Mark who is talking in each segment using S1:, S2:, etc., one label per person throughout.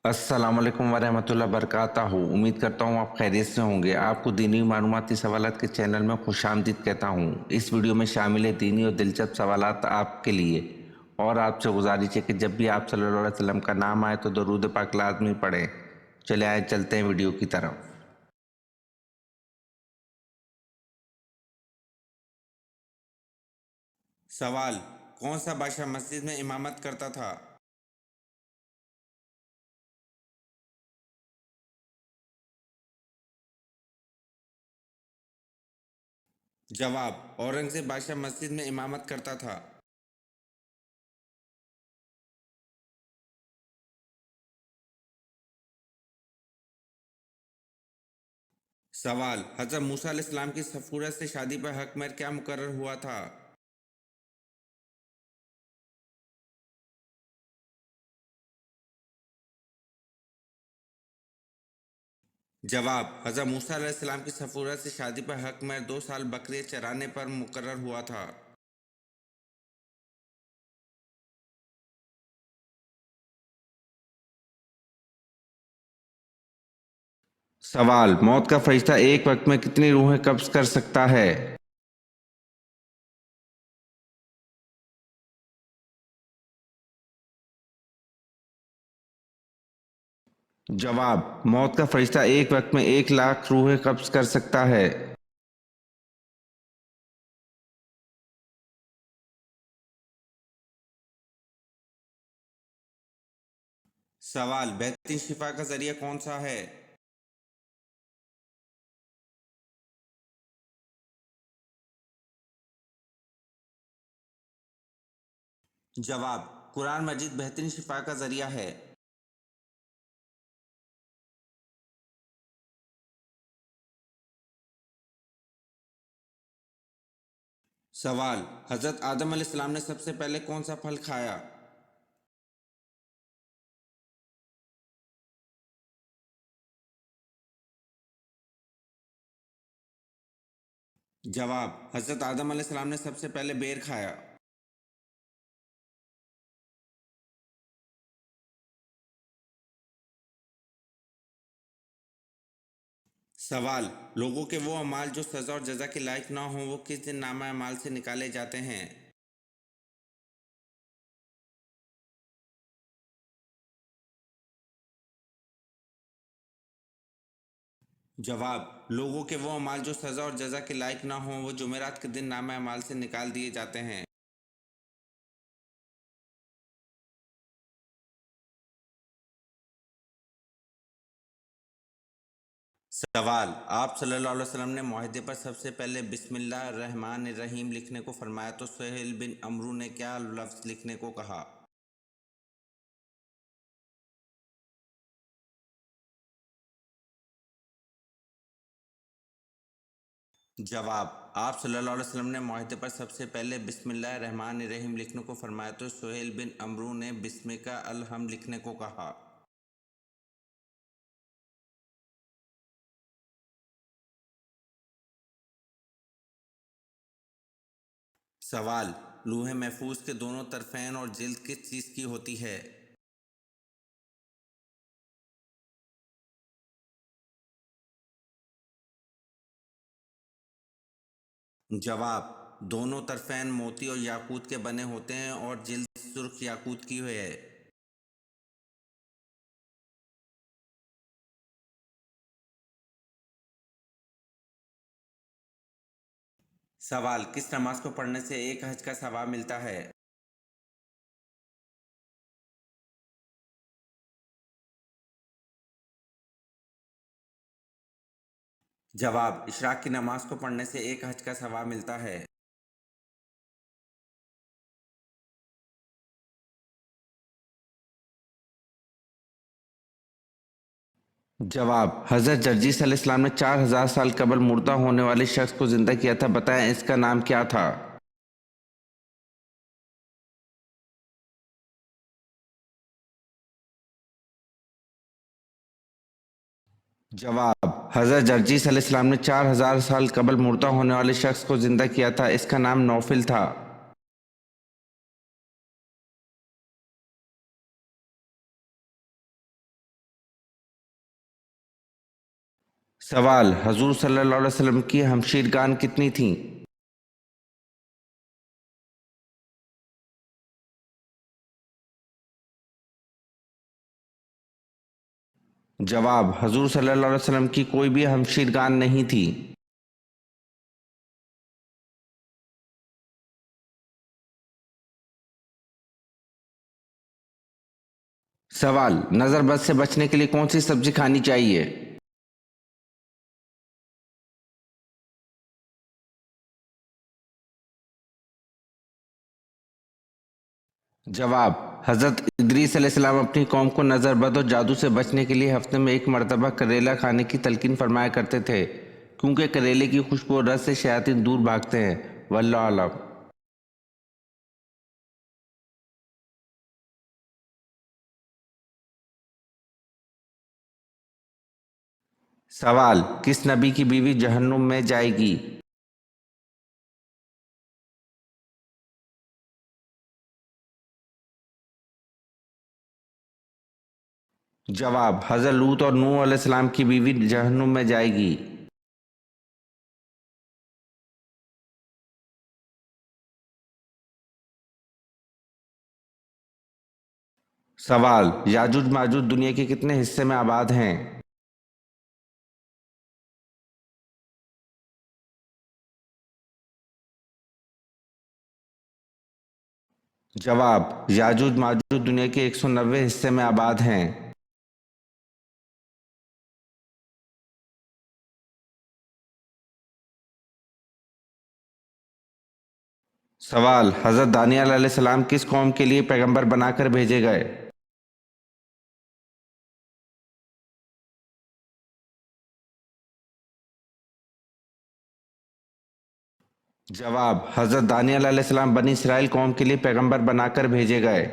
S1: अस्सलाम वालेकुम वरहमतुल्लाह वबरकातुहू। उम्मीद करता हूँ आप खैरियत से होंगे। आपको दीनी मालूमाती सवालात के चैनल में खुशामदीद कहता हूँ। इस वीडियो में शामिल है दीनी और दिलचस्प सवालात आपके लिए। और आपसे गुजारिश है कि जब भी आप सल्लल्लाहु अलैहि वसल्लम का नाम आए तो दरूद पाक लाज़मी पढ़ें। चले आए चलते हैं वीडियो की तरफ। सवाल: कौन सा बादशाह मस्जिद में इमामत करता था? जवाब: औरंगजेब बादशाह मस्जिद में इमामत करता था। सवाल: हज़रत मूसा अलैहिस्सलाम की सफ़ूरा से शादी पर हक महर क्या मुकर्रर हुआ था? जवाब: हज़रत मूसा अलैहिस्सलाम की सफ़ूरा से शादी पर हक महर 2 साल बकरियां चराने पर मुकर्रर हुआ था। सवाल: मौत का फरिश्ता एक वक्त में कितनी रूहें कब्ज कर सकता है? जवाब: मौत का फरिश्ता एक वक्त में 1 लाख रूहें कब्ज कर सकता है। सवाल: बेहतरीन शिफा का जरिया कौन सा है? जवाब: कुरान मजीद बेहतरीन शिफा का जरिया है। सवाल: हज़रत आदम अलैहिस्सलाम ने सबसे पहले कौन सा फल खाया? जवाब: हज़रत आदम अलैहिस्सलाम ने सबसे पहले बेर खाया। सवाल: लोगों के वो अमाल जो सज़ा और जज़ा के लायक ना हों वो किस दिन नामा अमाल से निकाले जाते हैं? जवाब: लोगों के वो अमाल जो सज़ा और जज़ा के लायक ना हों वो जुमेरात के दिन नामा अमाल से निकाल दिए जाते हैं। सवाल: आप सल्लल्लाहु अलैहि वसल्लम ने मुआहदे पर सबसे पहले बिस्मिल्लाह रहमान रहीम लिखने को फरमाया तो सुहेल बिन अमरू ने क्या लफ्ज़ लिखने को कहा? जवाब: आप सल्लल्लाहु अलैहि वसल्लम ने मुआहदे पर सबसे पहले बिस्मिल्लाह रहमान रहीम लिखने को फरमाया तो सुहेल बिन अमरू ने बिस्मिका अलहम लिखने को कहा। सवाल: लूहे महफूज के दोनों तरफ़ैन और जिल्द किस चीज़ की होती है? जवाब: दोनों तरफ़ैन मोती और याकूत के बने होते हैं और जिल्द सुर्ख याकूत की है। सवाल: किस नमाज को पढ़ने से एक हज का सवाब मिलता है? जवाब: इशराक की नमाज को पढ़ने से एक हज का सवाब मिलता है। जवाब: हज़रत जर्जीस अलैहिस्सलाम ने 4000 साल कबल मुर्दा होने वाले शख्स को जिंदा किया था। बताएं इसका नाम क्या था? जवाब: हज़रत जर्जीस अलैहिस्सलाम ने 4000 साल कबल मुर्दा होने वाले शख्स को जिंदा किया था। इसका नाम नौफिल था। सवाल, हजूर सल्लल्लाहु अलैहि वसल्लम की हमशीरगान कितनी थीं? जवाब, हजूर सल्लल्लाहु अलैहि वसल्लम की कोई भी हमशीरगान नहीं थी। सवाल, नज़र बद से बचने के लिए कौन सी सब्जी खानी चाहिए? जवाब, हज़रत इदरीस अलैहिस्सलाम अपनी कौम को नज़र बद और जादू से बचने के लिए हफ्ते में एक मरतबा करेला खाने की तलकीन फरमाया करते थे, क्योंकि करेले की खुशबू और रस से शयातीन दूर भागते हैं। वल्लाहु आलम। सवाल, किस नबी की बीवी जहन्नुम में जाएगी? जवाब, हज़रत लूत और नूह अलैहिस्सलाम की बीवी जहन्नुम में जाएगी। सवाल, याजुज माजुज दुनिया के कितने हिस्से में आबाद हैं? जवाब, याजुज माजुज दुनिया के 190 हिस्से में आबाद हैं। सवाल, हज़रत दानियल अलैहिस्सलाम किस कौम के लिए पैगंबर बनाकर भेजे गए? जवाब, हज़रत दानियल अलैहिस्सलाम बनी इसराइल कौम के लिए पैगंबर बनाकर भेजे गए।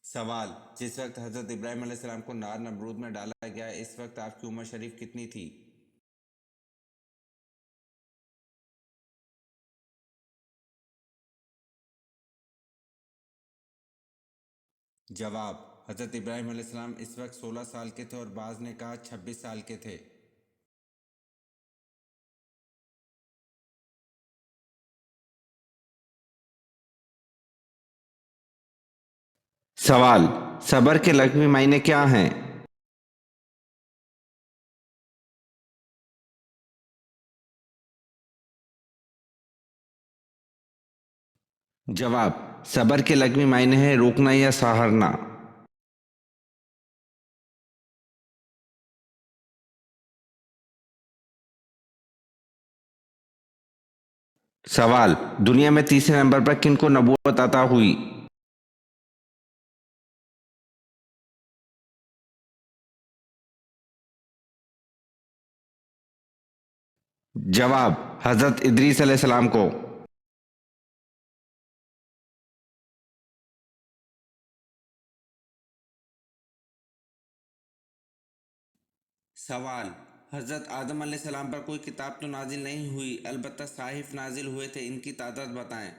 S1: सवाल, जिस वक्त हज़रत इब्राहीम अलैहिस्सलाम को नार नमरूद में डाला गया, इस वक्त आपकी उम्र शरीफ कितनी थी? जवाब, हज़रत इब्राहीम अलैहिस्सलाम इस वक्त 16 साल के थे और बाज़ ने कहा 26 साल के थे। सवाल, सबर के लघवी मायने क्या हैं? जवाब, सबर के लघवी मायने हैं रोकना या सहारना। सवाल, दुनिया में तीसरे नंबर पर किनको नबूवत अता हुई? जवाब, हज़रत इदरीस अलैहिस्सलाम को। सवाल, हज़रत आदम अलैहिस्सलाम पर कोई किताब तो नाजिल नहीं हुई, अलबत्ता साहिफ नाजिल हुए थे, इनकी तादाद बताएं।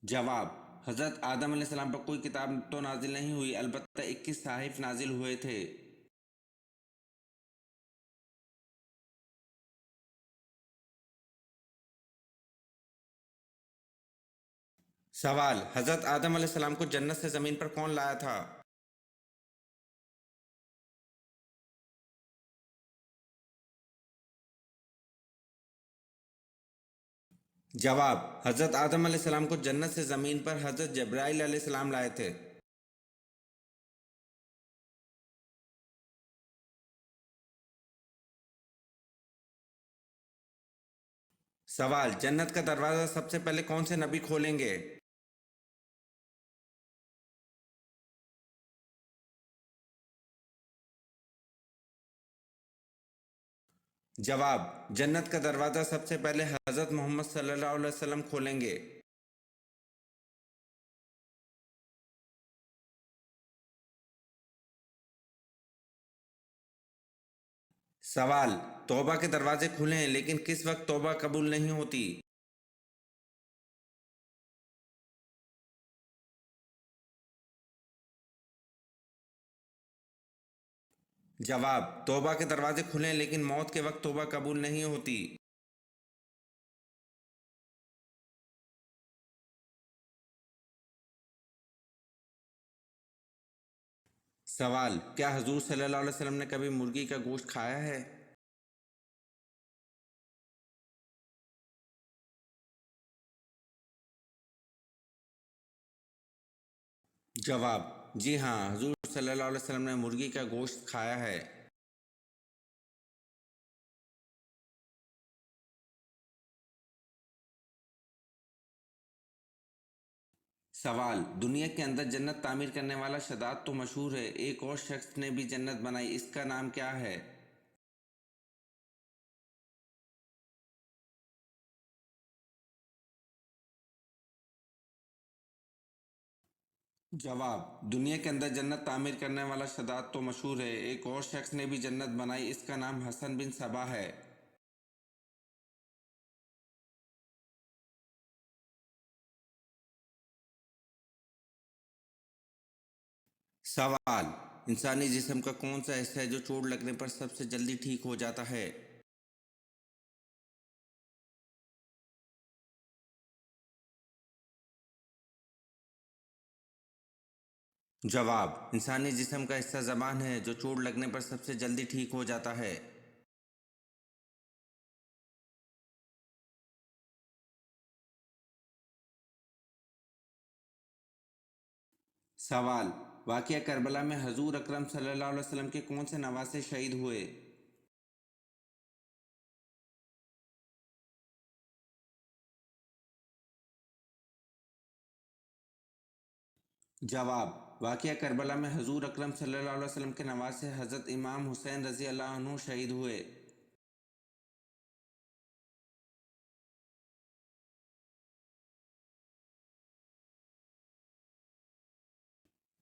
S1: जवाब, हज़रत आदम अलैहिस्सलाम पर कोई किताब तो नाजिल नहीं हुई, अलबत्ता 21 साहिफ नाजिल हुए थे। सवाल, हज़रत आदम अलैहिस्सलाम को जन्नत से ज़मीन पर कौन लाया था? जवाब, हज़रत आदम अलैहिस्सलाम को जन्नत से ज़मीन पर हज़रत जब्राइल अलैहिस्सलाम लाए थे। सवाल, जन्नत का दरवाज़ा सबसे पहले कौन से नबी खोलेंगे? जवाब, जन्नत का दरवाज़ा सबसे पहले हज़रत मोहम्मद सल्लल्लाहु अलैहि वसल्लम खोलेंगे। सवाल, तौबा के दरवाजे खुले हैं लेकिन किस वक्त तौबा कबूल नहीं होती? जवाब, तौबा के दरवाजे खुले हैं लेकिन मौत के वक्त तौबा कबूल नहीं होती। सवाल, क्या हजूर सल्लल्लाहु अलैहि वसल्लम ने कभी मुर्गी का गोश्त खाया है? जवाब, जी हाँ, हजूर सल्लल्लाहु अलैहि वसल्लम ने मुर्गी का गोश्त खाया है। सवाल, दुनिया के अंदर जन्नत तामीर करने वाला शदाद तो मशहूर है, एक और शख्स ने भी जन्नत बनाई, इसका नाम क्या है? जवाब, दुनिया के अंदर जन्नत तामीर करने वाला शदाद तो मशहूर है, एक और शख्स ने भी जन्नत बनाई, इसका नाम हसन बिन सबा है। सवाल, इंसानी जिस्म का कौन सा हिस्सा है जो चोट लगने पर सबसे जल्दी ठीक हो जाता है? जवाब, इंसानी जिस्म का हिस्सा ज़बान है जो चोट लगने पर सबसे जल्दी ठीक हो जाता है। सवाल, वाक़या करबला में हजूर अकरम सल्लल्लाहु अलैहि वसल्लम के कौन से नवासे शहीद हुए? जवाब, वाक़या करबला में हजूर अकरम सल्लल्लाहु अलैहि वसल्लम के नवासे हज़रत इमाम हुसैन रज़ी अल्लाह अन्हु शहीद हुए।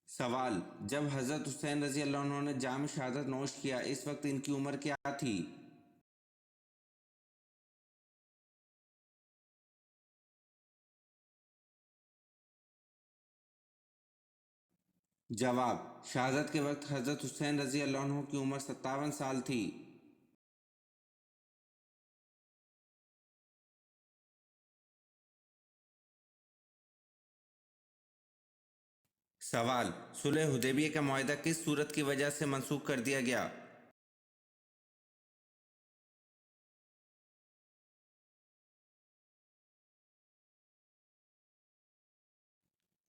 S1: सवाल, जब हज़रत हुसैन रज़ी अल्लाह अन्हु ने जाम शहादत नोश किया, इस वक्त इनकी उम्र क्या थी? जवाब, शहादत के वक्त हज़रत हुसैन रज़ी अल्लाह अन्हु की उम्र 57 साल थी। सवाल, सुलह हुदैबिया का मुआहदा किस सूरत की वजह से मनसूख कर दिया गया?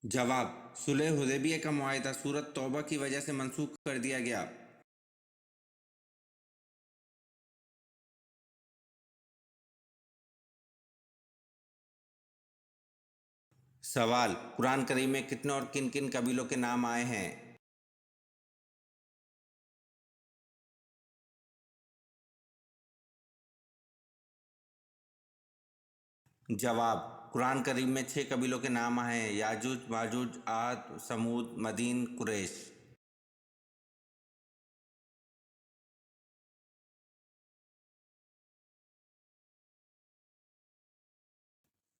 S1: जवाब, सुलह हुदैबिया का मुआहदा सूरत तौबा की वजह से मनसूख कर दिया गया। सवाल, कुरान करीम में कितने और किन किन कबीलों के नाम आए हैं? जवाब, कुरान करीम में 6 कबीलों के नाम आए हैं, याजूज माजूज आद समूद मदीन कुरैश।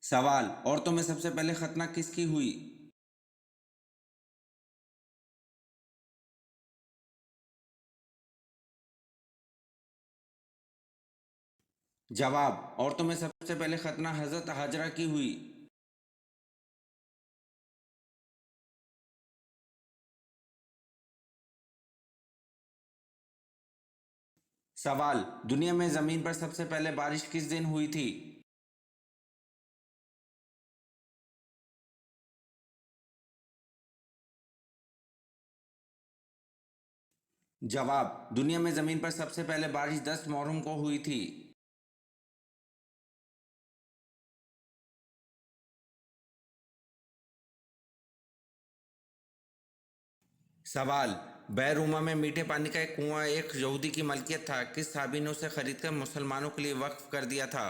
S1: सवाल, औरतों में सबसे पहले खतना किसकी हुई? जवाब, औरतों में सबसे पहले खतना हजरत हाजरा की हुई। सवाल, दुनिया में जमीन पर सबसे पहले बारिश किस दिन हुई थी? जवाब, दुनिया में जमीन पर सबसे पहले बारिश 10 मुहर्रम को हुई थी। सवाल, बैरूमा में मीठे पानी का एक कुआं एक यहूदी की मलकियत था, किस साहबी ने उसे खरीदकर मुसलमानों के लिए वक्फ कर दिया था?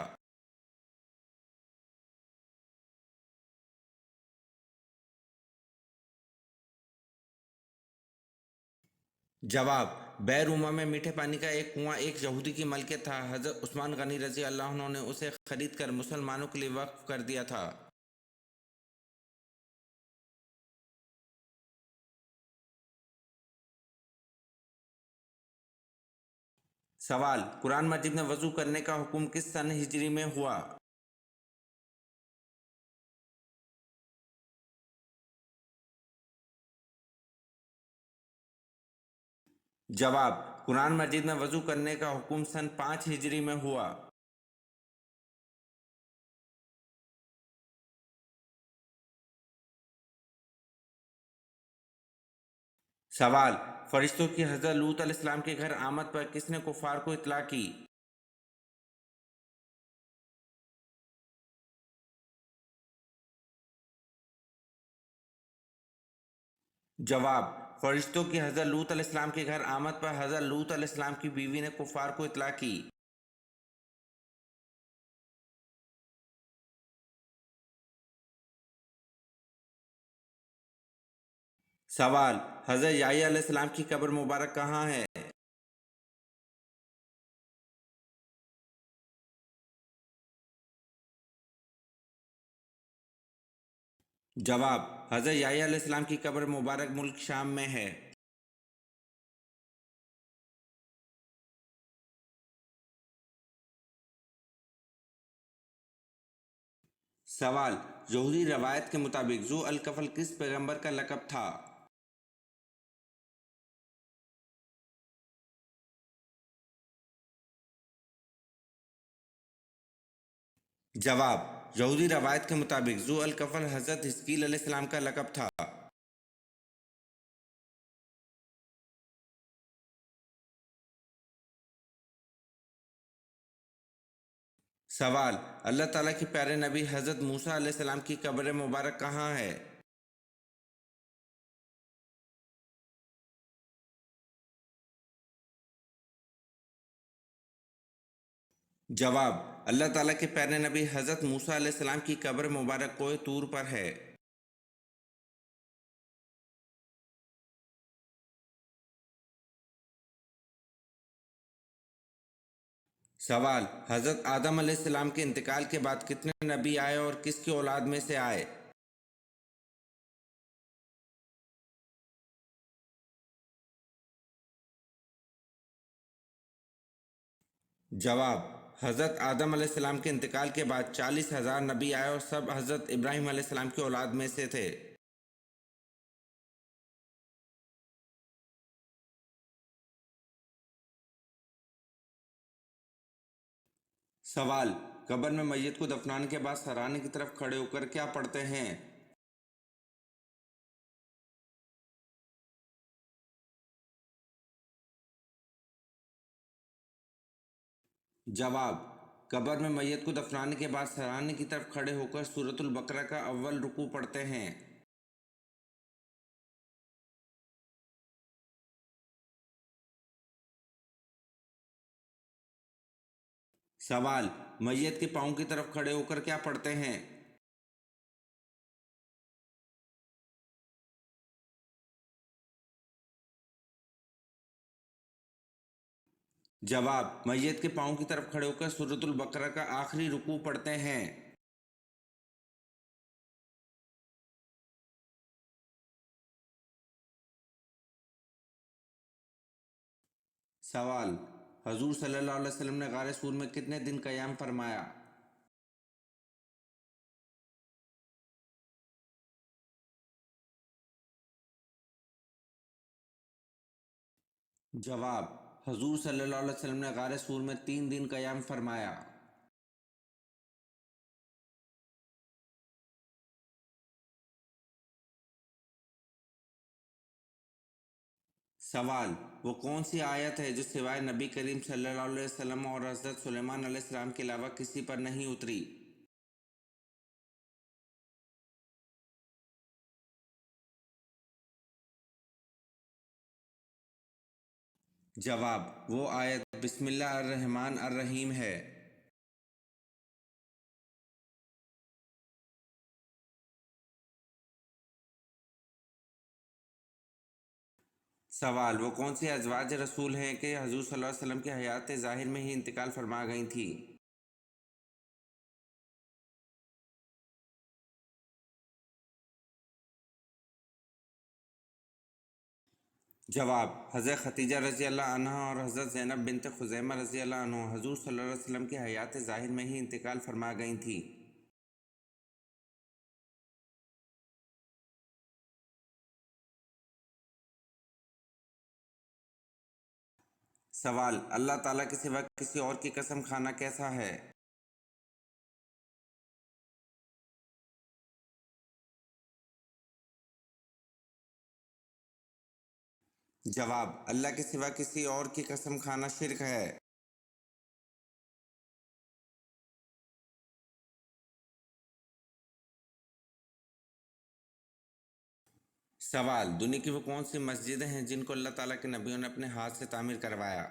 S1: जवाब, بیروما میں میٹھے پانی کا ایک کنواں ایک یہودی کی ملکیت تھا۔ حضرت عثمان غنی رضی اللہ عنہ نے اسے خرید کر مسلمانوں کے لیے وقف کر دیا تھا۔ سوال: قرآن مجید میں وضو کرنے کا حکم کس سن ہجری میں ہوا؟ جواب: قرآن مجید میں وضو کرنے کا حکم سن 5 ہجری میں ہوا۔ سوال: فرشتوں کی حضرت لوط علیہ السلام کے گھر آمد پر کس نے کفار کو اطلاع کی؟ جواب: فرشتوں کی حضرت لوط علیہ السلام کے گھر آمد پر حضرت لوط علیہ السلام کی بیوی نے کفار کو اطلاع کی۔ سوال: حضرت یحییٰ علیہ السلام کی قبر مبارک کہاں ہے؟ جواب: حضرت یحییٰ علیہ السلام کی قبر مبارک ملک شام میں ہے۔ سوال: یہودی روایت کے مطابق ذو الکفل کس پیغمبر کا لقب تھا؟ جواب: یہودی روایت کے مطابق ذو الکفل حضرت حزقیل علیہ السلام کا لقب تھا۔ سوال: اللہ تعالیٰ کے پیارے نبی حضرت موسیٰ علیہ السلام کی قبر مبارک کہاں ہے؟ جواب: اللہ تعالیٰ کے پیارے نبی حضرت موسیٰ علیہ السلام کی قبر مبارک کوہ طور پر ہے۔ سوال: حضرت آدم علیہ السلام کے انتقال کے بعد کتنے نبی آئے اور کس کی اولاد میں سے آئے؟ جواب: حضرت آدم علیہ السلام کے انتقال کے بعد 40,000 نبی آئے اور سب حضرت ابراہیم علیہ السلام کی اولاد میں سے تھے۔ سوال: قبر میں میت کو دفنانے کے بعد سرانے کی طرف کھڑے ہو کر کیا پڑھتے ہیں؟ جواب: قبر میں میت کو دفنانے کے بعد سرانے کی طرف کھڑے ہو کر سورۃ البقرہ کا اول رکوع پڑھتے ہیں۔ سوال: میت کے پاؤں کی طرف کھڑے ہو کر کیا پڑھتے ہیں؟ جواب: میت کے پاؤں کی طرف کھڑے ہو کر سورۃ البقرہ کا آخری رکوع پڑھتے ہیں۔ سوال: حضور صلی اللہ علیہ وسلم نے غار سور میں کتنے دن قیام فرمایا؟ جواب: حضور صلی اللہ علیہ وسلم نے غار سور میں 3 دن قیام فرمایا۔ سوال: وہ کون سی آیت ہے جو سوائے نبی کریم صلی اللہ علیہ وسلم اور حضرت سلیمان علیہ السلام کے علاوہ کسی پر نہیں اتری؟ جواب: وہ آیت بسم اللہ الرحمن الرحیم ہے۔ سوال: وہ کون سی ازواج رسول ہیں کہ حضور صلی اللہ علیہ وسلم کی حیات ظاہر میں ہی انتقال فرما گئی تھی؟ جواب: حضرت خدیجہ رضی اللہ عنہ اور حضرت زینب بنت خزیمہ رضی اللہ عنہ حضور صلی اللہ علیہ وسلم کی حیات ظاہر میں ہی انتقال فرما گئی تھیں۔ سوال: اللہ تعالیٰ کے سوا کسی اور کی قسم کھانا کیسا ہے؟ جواب: اللہ کے سوا کسی اور کی قسم کھانا شرک ہے۔ سوال: دنیا کی وہ کون سی مسجدیں ہیں جن کو اللہ تعالیٰ کے نبیوں نے اپنے ہاتھ سے تعمیر کروایا؟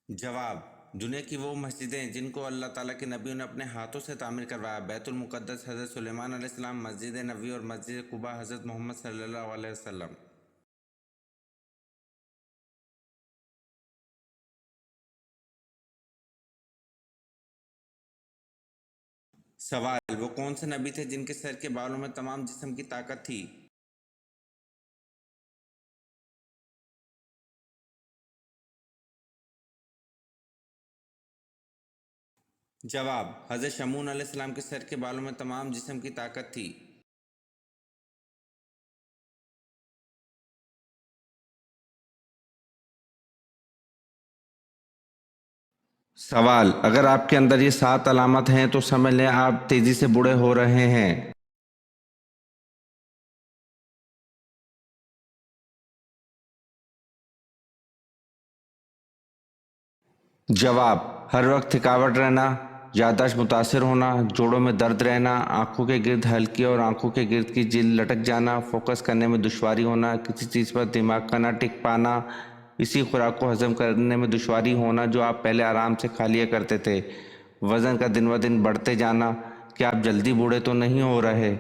S1: جواب: دنیا کی وہ مسجدیں جن کو اللہ تعالیٰ کے نبیوں نے اپنے ہاتھوں سے تعمیر کروایا: بیت المقدس حضرت سلیمان علیہ السلام، مسجد نبوی اور مسجد قباء حضرت محمد صلی اللہ علیہ وسلم۔ سوال: وہ کون سے نبی تھے جن کے سر کے بالوں میں تمام جسم کی طاقت تھی؟ جواب: حضرت شمعون علیہ السلام کے سر کے بالوں میں تمام جسم کی طاقت تھی۔ سوال: اگر آپ کے اندر یہ 7 علامات ہیں تو سمجھ لیں آپ تیزی سے بوڑھے ہو رہے ہیں۔ جواب: ہر وقت تھکاوٹ رہنا، یادداشت متاثر ہونا، جوڑوں میں درد رہنا، آنکھوں کے گرد ہلکی اور آنکھوں کے گرد کی جلد لٹک جانا، فوکس کرنے میں دشواری ہونا، کسی چیز پر دماغ کا نہ ٹک پانا، اسی خوراک کو ہضم کرنے میں دشواری ہونا جو آپ پہلے آرام سے کھا لیا کرتے تھے، وزن کا دن بدن بڑھتے جانا۔ کیا آپ جلدی بوڑھے تو نہیں ہو رہے؟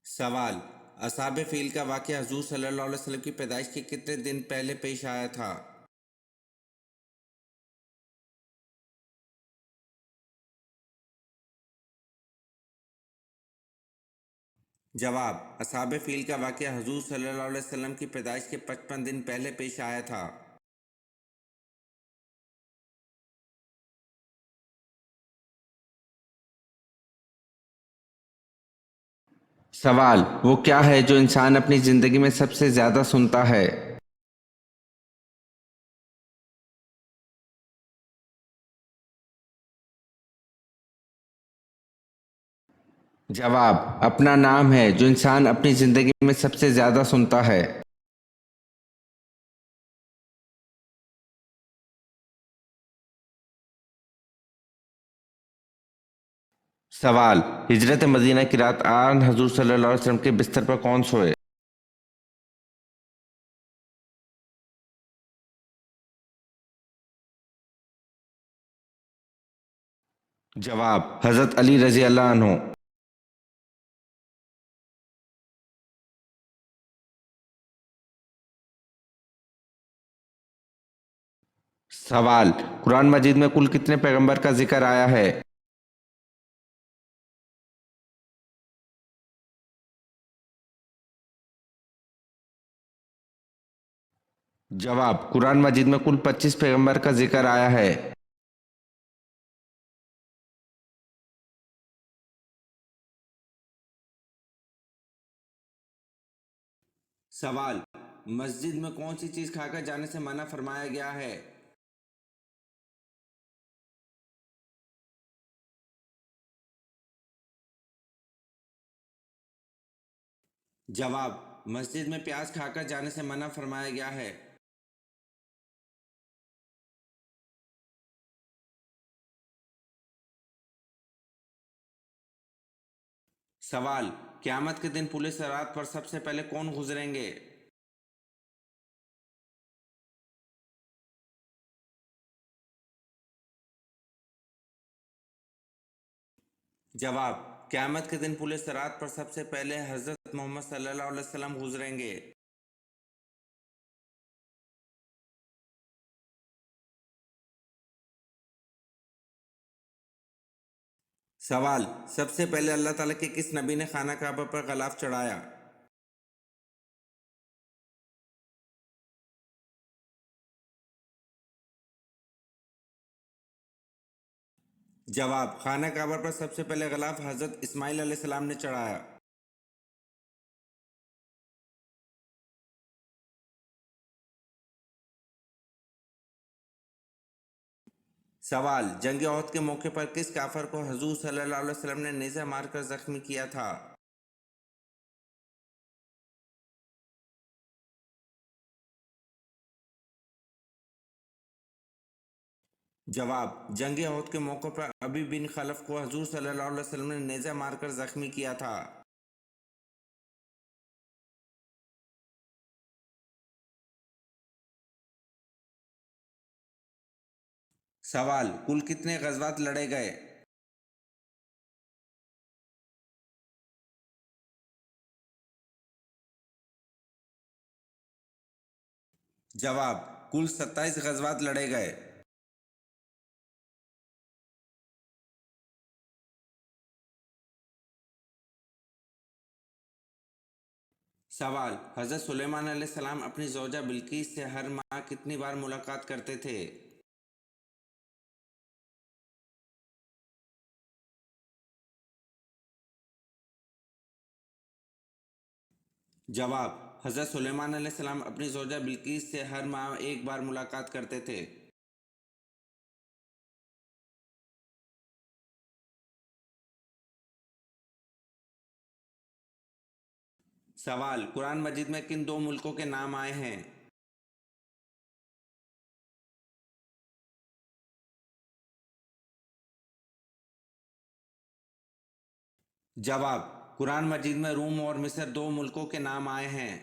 S1: سوال: اصحاب فیل کا واقعہ حضور صلی اللہ علیہ وسلم کی پیدائش کے کتنے دن پہلے پیش آیا تھا؟ جواب: اصحاب فیل کا واقعہ حضور صلی اللہ علیہ وسلم کی پیدائش کے 55 دن پہلے پیش آیا تھا۔ سوال: وہ کیا ہے جو انسان اپنی زندگی میں سب سے زیادہ سنتا ہے؟ جواب: اپنا نام ہے جو انسان اپنی زندگی میں سب سے زیادہ سنتا ہے۔ سوال: ہجرت مدینہ کی رات آن حضور صلی اللہ علیہ وسلم کے بستر پر کون سوئے؟ جواب: حضرت علی رضی اللہ عنہ۔ سوال: قرآن مجید میں کل کتنے پیغمبر کا ذکر آیا ہے؟ جواب: قرآن مجید میں کل 25 پیغمبر کا ذکر آیا ہے۔ سوال: مسجد میں کون سی چیز کھا کر جانے سے منع فرمایا گیا ہے؟ جواب: مسجد میں پیاز کھا کر جانے سے منع فرمایا گیا ہے۔ سوال: क़यामत के दिन पुलिस सिरात पर सबसे पहले कौन गुजरेंगे? जवाब: क़यामत के दिन पुलिस सिरात पर सबसे पहले हज़रत मोहम्मद सल्लल्लाहु अलैहि वसल्लम गुजरेंगे। सवाल: सबसे पहले अल्लाह ताला के किस नबी ने खाना काबा पर गलाफ चढ़ाया? जवाब: खाना काबा पर सबसे पहले गलाफ हज़रत इस्माइल अलैहिस्सलाम ने चढ़ाया। सवाल: जंग ओहद के मौके पर किस काफिर को हुजूर सल्लल्लाहु अलैहि वसल्लम ने नेज़ा मारकर जख्मी किया था? जवाब: जंग ओहद के मौके पर अबी बिन खलफ को हुजूर सल्लल्लाहु अलैहि वसल्लम ने नेज़ा मारकर जख्मी किया था। सवाल: कुल कितने गज़वात लड़े गए? जवाब: कुल 27 गज़वात लड़े गए। सवाल: हज़रत सुलेमान अलैहिस्सलाम अपनी ज़ौजा बिल्कीस से हर माह कितनी बार मुलाकात करते थे? जवाब: हज़रत सुलेमान अलैहिस्सलाम अपनी ज़ौजा बिल्कीस से हर माह एक बार मुलाकात करते थे। सवाल: कुरान मजीद में किन दो मुल्कों के नाम आए हैं? जवाब: कुरान मजीद में रूम और मिस्र दो मुल्कों के नाम आए हैं।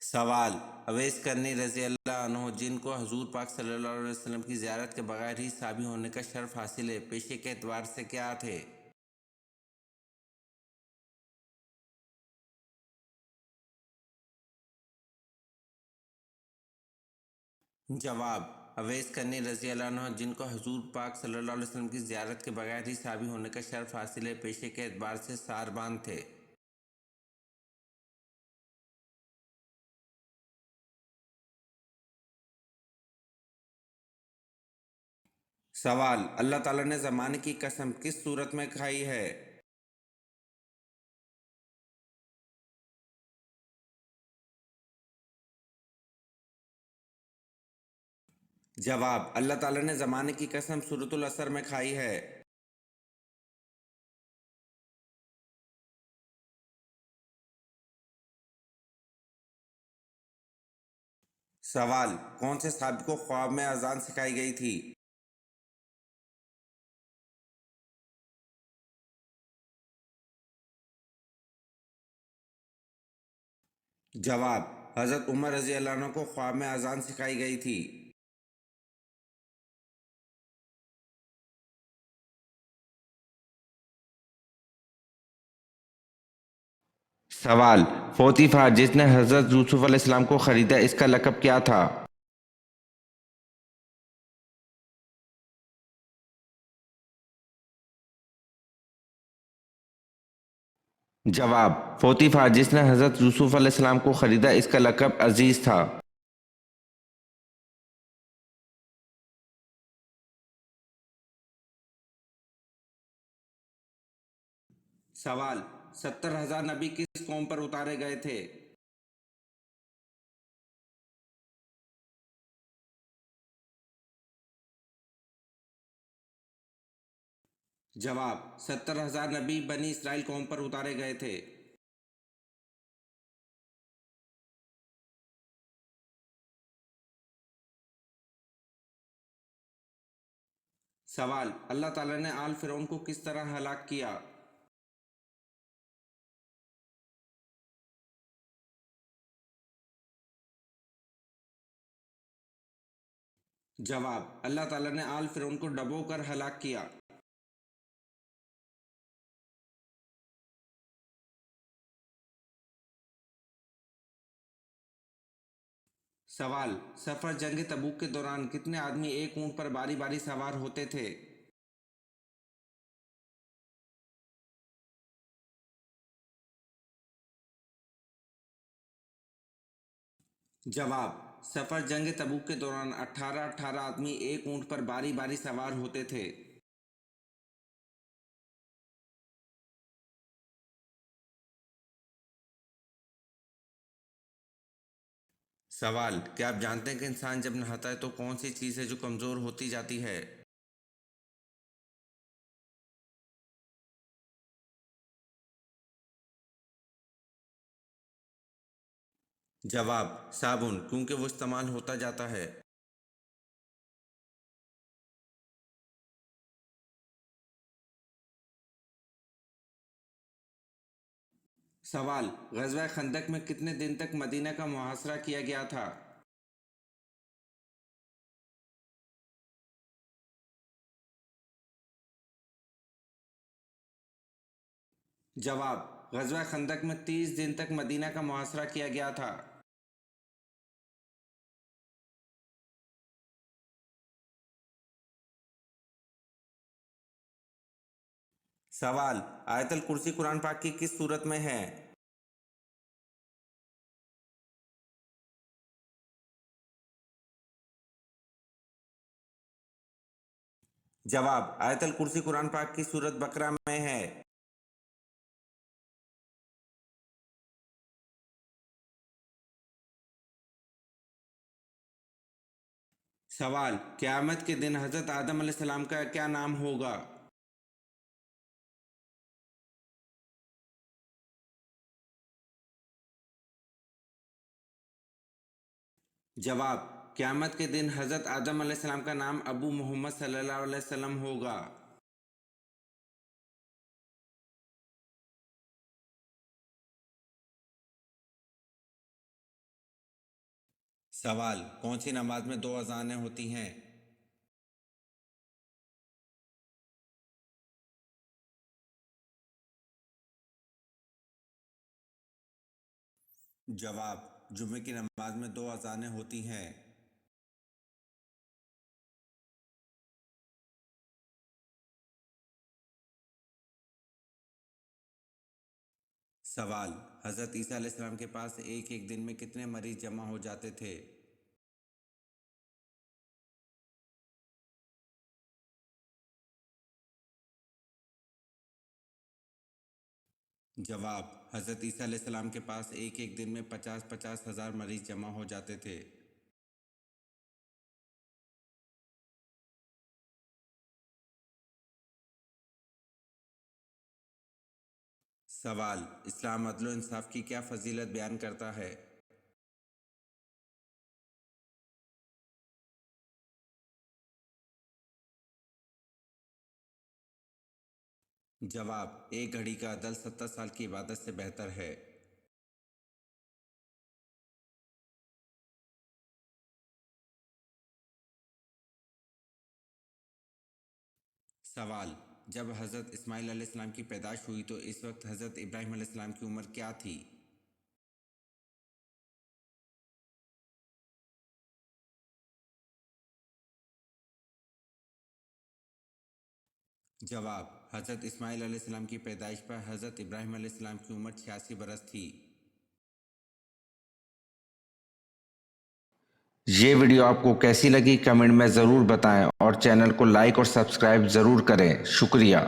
S1: सवाल: अवैस करनी रज़ी अल्लाह अन्हु जिनको हुजूर पाक सल्लल्लाहु अलैहि वसल्लम की ज़ियारत के बगैर ही साबी होने का शर्फ हासिल है, पेशे के एतबार से क्या थे? जवाब: अवैस करनी रज़ी अल्लाह अन्हु जिनको हुजूर पाक सल्लल्लाहु अलैहि वसल्लम की ज़ियारत के बगैर ही साबी होने का शर्फ हासिल है, पेशे के एतबार से सारबान थे। सवाल: अल्लाह ताला ने ज़माने की कसम किस सूरत में खाई है? जवाब: अल्लाह ताला ने ज़माने की कसम सूरतुल असर में खाई है। सवाल: कौन से सहाबी को ख्वाब में अजान सिखाई गई थी? जवाब: हज़रत उमर रज़ी अल्लाह अन्हु को ख्वाब में अजान सिखाई गई थी। सवाल: पोतीफा जिसने हज़रत यूसुफ अलैहिस्सलाम को ख़रीदा, इसका लक़ब क्या था? जवाब: पोतीफा जिसने हज़रत यूसुफ अलैहिस्सलाम को ख़रीदा, इसका लक़ब अज़ीज़ था। सवाल: 70,000 नबी किस कौम पर उतारे गए थे? जवाब: 70,000 नबी बनी इसराइल कौम पर उतारे गए थे। सवाल, अल्लाह ताला ने आल फिरौन को किस तरह हलाक किया? जवाब, अल्लाह ताला ने आल फिरौन को डबोकर हलाक किया। सवाल, सफर जंग तबूक के दौरान कितने आदमी एक ऊंट पर बारी बारी सवार होते थे? जवाब, सफर जंग तबूक के दौरान 18 आदमी एक ऊंट पर बारी बारी सवार होते थे। सवाल, क्या आप जानते हैं कि इंसान जब नहाता है तो कौन सी चीज़ है जो कमज़ोर होती जाती है? जवाब, साबुन, क्योंकि वो इस्तेमाल होता जाता है। सवाल, ग़ज़वा खंदक में कितने दिन तक मदीना का मुहासरा किया गया था? जवाब, ग़ज़वा खंदक में 30 दिन तक मदीना का मुहासरा किया गया था। सवाल, आयतल कुर्सी कुरान पाक की किस सूरत में है? जवाब, आयतल कुर्सी कुरान पाक की सूरत बकरा में है। सवाल, क़यामत के दिन हज़रत आदम अलैहिस्सलाम का क्या नाम होगा? जवाब, क़यामत के दिन हज़रत आदम अलैहिस्सलाम का नाम अबू मोहम्मद सल्लल्लाहु अलैहि वसल्लम होगा। सवाल, कौन सी नमाज में 2 अज़ानें होती हैं? जवाब, जुमे की नमाज में 2 अज़ानें होती हैं। सवाल, हज़रत ईसा अलैहिस्सलाम के पास एक एक दिन में कितने मरीज जमा हो जाते थे? जवाब, हज़रत ईसा अलैहिस्सलाम के पास एक एक दिन में 50 हज़ार मरीज जमा हो जाते थे। सवाल, इस्लाम अदल व इंसाफ की क्या फजीलत बयान करता है? जवाब, एक घड़ी का अदल 70 साल की इबादत से बेहतर है। सवाल, जब हज़रत इस्माइल अलैहिस्सलाम की पैदाइश हुई तो इस वक्त हज़रत इब्राहीम अलैहिस्सलाम की उम्र क्या थी? जवाब, हज़रत इस्माइल अलैहिस्सलाम की पैदाइश पर हज़रत इब्राहीम अलैहिस्सलाम की उम्र 86 बरस थी। ये वीडियो आपको कैसी लगी कमेंट में ज़रूर बताएं और चैनल को लाइक और सब्सक्राइब ज़रूर करें। शुक्रिया।